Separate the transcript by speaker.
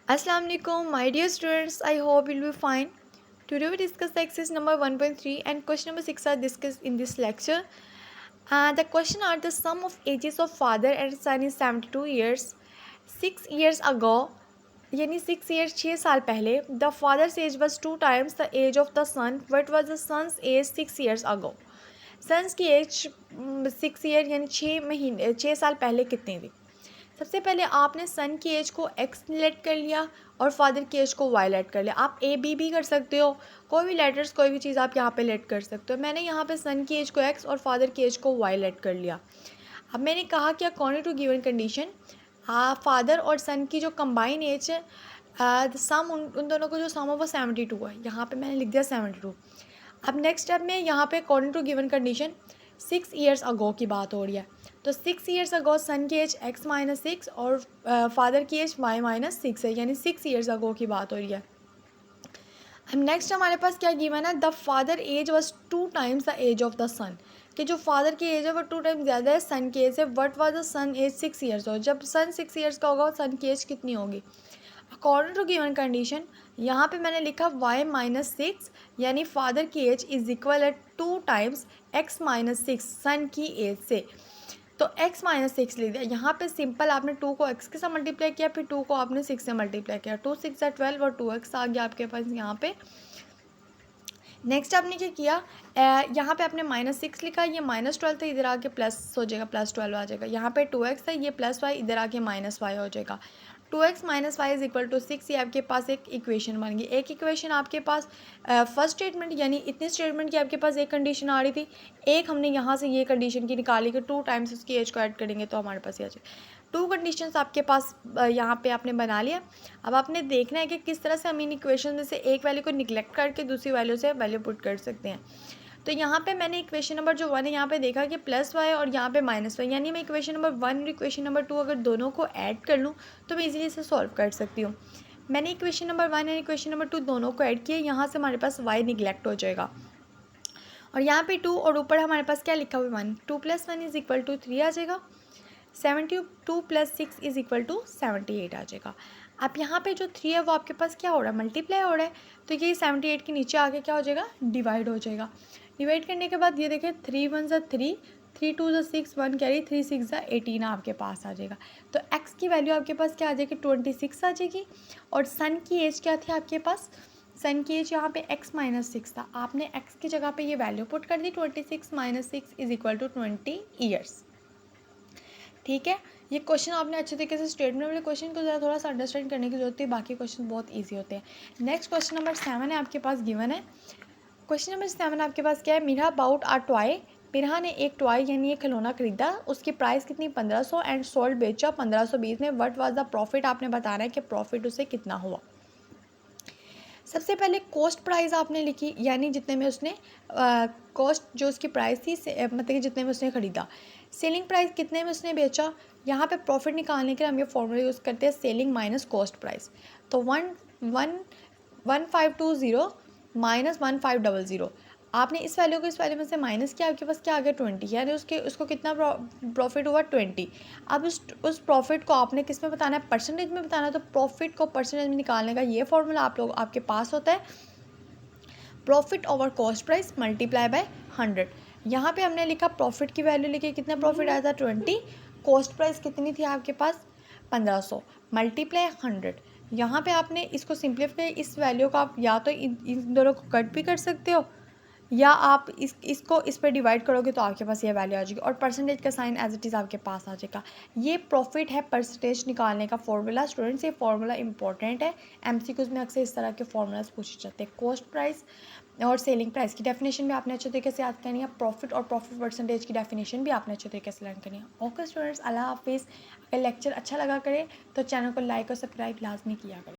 Speaker 1: Assalamu alaikum, my dear students. I hope you'll be fine. Today we discuss the exercise number 1.3 and question number 6 are discussed in this lecture. The question are the sum of ages of father and son is 72 years. 6 years ago, यानी 6 years 6 साल पहले, the father's age was 2 times the age of the son. What was the son's age 6 years ago? Sons की as 6 year यानी 6 साल पहले कितनी थी। सबसे पहले आपने सन की एज को एक्स लेट कर लिया और फादर की एज को वाई लेट कर लिया। आप ए बी भी कर सकते हो, कोई भी लेटर्स कोई भी चीज़ आप यहाँ पे लेट कर सकते हो। मैंने यहाँ पे सन की एज को एक्स और फादर की एज को वाई लेट कर लिया। अब मैंने कहा कि according to given condition father और सन की जो कंबाइन एज है सम उन दोनों को जो सम है वो 72 है। यहाँ पे मैंने लिख दिया 72। अब नेक्स्ट स्टेप में यहाँ पे according to given condition 6 years ago की बात हो रही है, तो 6 ईयर्स अगो सन की एज x माइनस 6 और फादर की एज y माइनस 6 है, यानी 6 ईयर्स अगो की बात हो रही है। अब नेक्स्ट हमारे पास क्या गिवन है, the father age was 2 times the age of the son, कि जो फादर की एज है वो 2 टाइम्स ज़्यादा है सन की एज से। What was the son age 6 years हो, जब सन 6 ईयर्स का होगा सन की एज कितनी होगी। अकॉर्डिंग टू गिवन कंडीशन यहाँ पे मैंने लिखा y माइनस 6 यानी फादर की एज इज इक्वल है 2 टाइम्स x माइनस 6 सन की एज से, तो x माइनस 6 ले दिया। यहाँ पे सिंपल आपने 2 को x के साथ मल्टीप्लाई किया, फिर 2 को आपने 6 से मल्टीप्लाई किया, 2 6 है 12 और 2x आ गया आपके पास यहाँ पे। नेक्स्ट आपने क्या किया, यहाँ पे आपने -6 लिखा, ये -12 था, इधर आके प्लस हो जाएगा, +12 आ जाएगा। यहाँ पे 2x है, ये +y, इधर आके -y हो जाएगा। 2x minus y is equal to 6, ये आपके पास एक इक्वेशन बन गई। एक इक्वेशन आपके पास फर्स्ट स्टेटमेंट यानी इतने स्टेटमेंट की आपके पास एक कंडीशन आ रही थी, एक हमने यहाँ से ये कंडीशन की निकाली कि 2 टाइम्स उसकी एज को ऐड करेंगे तो हमारे पास ये आ जाए। 2 कंडीशंस आपके पास यहाँ पे आपने बना लिया। अब आपने देखना है कि किस तरह से हम इन इक्वेशन में से एक वैल्यू को निगलेक्ट करके दूसरी वैल्यू से वैल्यू पुट कर सकते हैं। तो यहाँ पे मैंने इक्वेशन नंबर जो 1 है यहाँ पे देखा कि +y और यहाँ पे -y, यानी मैं इक्वेशन नंबर 1 और इक्वेशन नंबर 2 अगर दोनों को ऐड कर लूँ तो मैं इजीली इसे सॉल्व कर सकती हूँ। मैंने इक्वेशन नंबर 1 और इक्वेशन नंबर 2 दोनों को ऐड किया, यहाँ से हमारे पास y निगलेक्ट हो जाएगा और यहाँ पे 2 और ऊपर हमारे पास क्या लिखा हुआ है 1, 2 + 1 इज इक्वल टू 3 आ जाएगा। 72 + 6 इज इक्वल टू 78 आ जाएगा। अब यहाँ पे जो 3 है वो आपके पास क्या हो रहा है, मल्टीप्लाई हो रहा है, तो ये 78 के नीचे आके क्या हो जाएगा, डिवाइड हो जाएगा। डिवाइड करने के बाद ये देखें 3 × 1 = 3, 3 × 2 = 6, 1 कैरी, 3 × 6 = 18 आपके पास आ जाएगा। तो x की वैल्यू आपके पास क्या आ जाएगी, 26 आ जाएगी। और सन की एज क्या थी आपके पास, सन की एज यहाँ पे x माइनस 6 था, आपने x की जगह पे ये वैल्यू पुट कर दी, 26 - 6 इज इक्वल टू 20 ईयर्स। ठीक है, ये क्वेश्चन आपने अच्छे तरीके से स्टेटमेंट वाले क्वेश्चन को ज़रा थोड़ा सा अंडरस्टैंड करने की जरूरत है, बाकी क्वेश्चन बहुत ईजी होते हैं। नेक्स्ट क्वेश्चन नंबर 7 है आपके पास गिवन है। क्वेश्चन नंबर 7 आपके पास क्या है, मिरहा बाउट आ टॉय, मिरहा ने एक टॉय यानी एक खिलौना खरीदा, उसकी प्राइस कितनी 1500 एंड सोल्ड बेचा 1520 में। व्हाट वाज द प्रॉफिट, आपने बताना है कि प्रॉफिट उसे कितना हुआ। सबसे पहले कॉस्ट प्राइस आपने लिखी, यानी जितने में उसने कॉस्ट जो उसकी प्राइस थी मतलब कि जितने में उसने ख़रीदा। सेलिंग प्राइस कितने में उसने बेचा, यहाँ पे प्रॉफिट निकालने के लिए हम ये फॉर्मूला यूज़ करते हैं सेलिंग माइनस कॉस्ट प्राइस। तो 1520 माइनस 1500, आपने इस वैल्यू को इस वैल्यू में से माइनस किया, आपके पास क्या आ गया 20, यानी उसको कितना प्रॉफिट हुआ 20। अब उस प्रॉफिट को आपने किस में बताना है, परसेंटेज में बताना है, तो प्रॉफिट को परसेंटेज में निकालने का ये फॉर्मूला आपके पास होता है, profit over cost price multiply by 100। यहाँ पे हमने लिखा प्रॉफिट की वैल्यू लिखी, कितना प्रॉफिट आया था 20, कॉस्ट प्राइस कितनी थी आपके पास 1500 मल्टीप्लाई 100। यहाँ पे आपने इसको सिंप्लीफाई, इस वैल्यू को आप या तो इन दोनों को कट भी कर सकते हो या आप इसको इस पर डिवाइड करोगे तो आपके पास ये वैल्यू आ जाएगी और परसेंटेज का साइन एज इट इज़ आपके पास आ जाएगा। ये प्रॉफिट है परसेंटेज निकालने का फॉर्मूला। स्टूडेंट्स ये फॉर्मूला इंपॉर्टेंट है, एमसीक्यूज में अक्सर इस तरह के फॉर्मूलाज पूछे जाते हैं। कॉस्ट प्राइस और सेलिंग प्राइस की डेफिनेशन भी आपने अच्छे तरीके से याद करनी है, प्रॉफिट और प्रॉफिट परसेंटेज की डेफिनेशन भी आपने अच्छे तरीके से लर्न करनी है। ओके स्टूडेंट्स, अल्लाह हाफिज़। अगर लेक्चर अच्छा लगा करे तो चैनल को लाइक और सब्सक्राइब लाजमी किया करें।